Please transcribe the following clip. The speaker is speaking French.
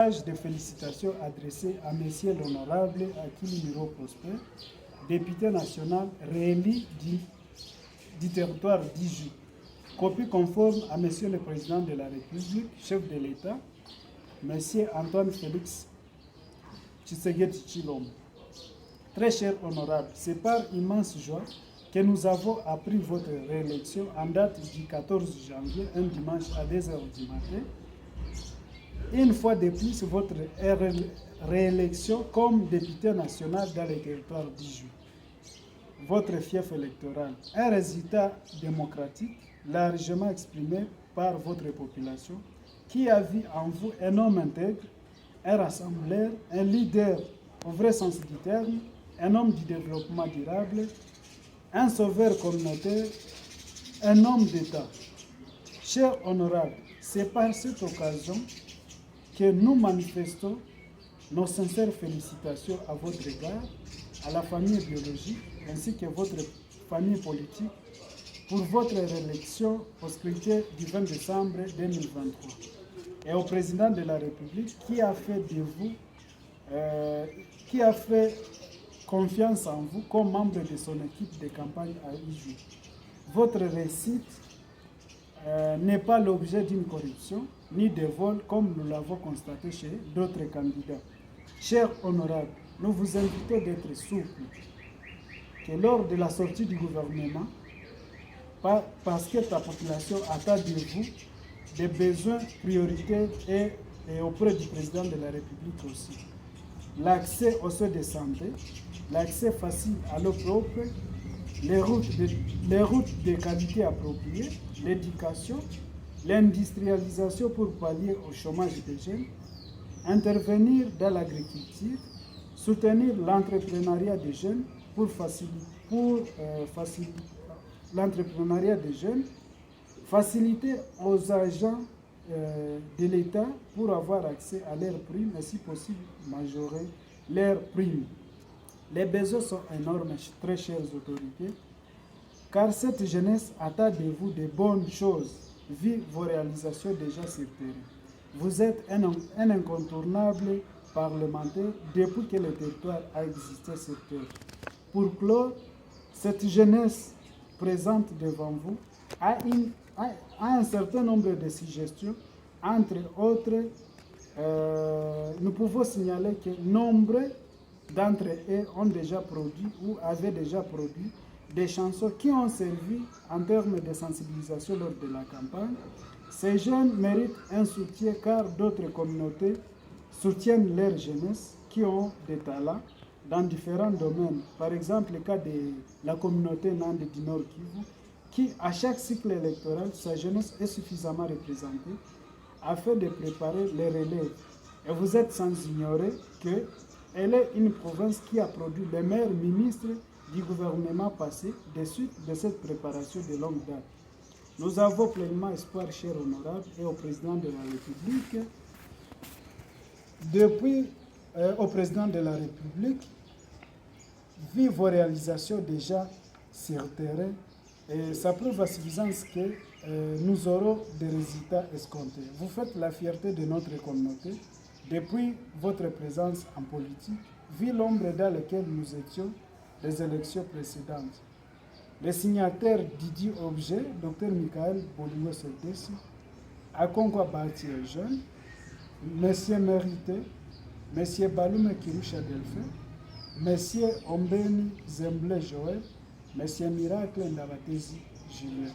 De félicitations adressées à Monsieur l'Honorable Akili Miro Prosper, député national réélu du territoire d'Iju. Copie conforme à Monsieur le Président de la République, chef de l'État, Monsieur Antoine Félix Tshisekedi Tshilombo. Très cher Honorable, c'est par immense joie que nous avons appris votre réélection en date du 14 janvier, un dimanche à 2h du matin. Une fois de plus, votre réélection comme député national dans le territoire d'Iju. Votre fief électoral, un résultat démocratique largement exprimé par votre population qui a vu en vous un homme intègre, un rassembleur, un leader au vrai sens du terme, un homme du développement durable, un sauveur communautaire, un homme d'État. Cher honorable, c'est par cette occasion que nous manifestons nos sincères félicitations à votre égard, à la famille biologique ainsi que votre famille politique pour votre réélection au scrutin du 20 décembre 2023 et au président de la République qui a fait de vous, qui a fait confiance en vous comme membre de son équipe de campagne à Iju. Votre réussite n'est pas l'objet d'une corruption ni de vol comme nous l'avons constaté chez d'autres candidats. Chers honorables, nous vous invitons d'être souples, que lors de la sortie du gouvernement, parce que ta population attend de vous des besoins prioritaires et auprès du président de la République aussi. L'accès aux soins de santé, l'accès facile à l'eau propre, les routes de qualité appropriées, l'éducation, l'industrialisation pour pallier au chômage des jeunes, intervenir dans l'agriculture, soutenir l'entrepreneuriat des jeunes pour faciliter l'entrepreneuriat des jeunes, faciliter aux agents de l'État pour avoir accès à leurs primes et si possible majorer leurs primes. Les besoins sont énormes, très chères autorités, car cette jeunesse attend de vous de bonnes choses, vu vos réalisations déjà sur terrain. Vous êtes un incontournable parlementaire depuis que le territoire a existé sur terre. Pour clore, cette jeunesse présente devant vous a un certain nombre de suggestions. Entre autres, nous pouvons signaler que nombreux d'entre eux ont déjà produit ou avaient déjà produit des chansons qui ont servi en termes de sensibilisation lors de la campagne. Ces jeunes méritent un soutien car d'autres communautés soutiennent leur jeunesse qui ont des talents dans différents domaines. Par exemple, le cas de la communauté Nande du Nord Kivu, qui à chaque cycle électoral, sa jeunesse est suffisamment représentée afin de préparer les relèves. Et vous êtes sans ignorer qu'elle est une province qui a produit les meilleurs ministres du gouvernement passé de suite de cette préparation de longue date. Nous avons pleinement espoir, cher honorable, et au président de la République, au président de la République, vu vos réalisations déjà sur terrain, et ça prouve à suffisance que nous aurons des résultats escomptés. Vous faites la fierté de notre communauté depuis votre présence en politique, vu l'ombre dans laquelle nous étions les élections précédentes. Les signataires Didier Objet, Dr Michael Bolingo Soldesi, Akongwa Bati Jeune, M. Mérité, M. Balume Kirusha Delphin, M. Ombeni Zemble Joël, M. Miracle Ndabatezi Julien.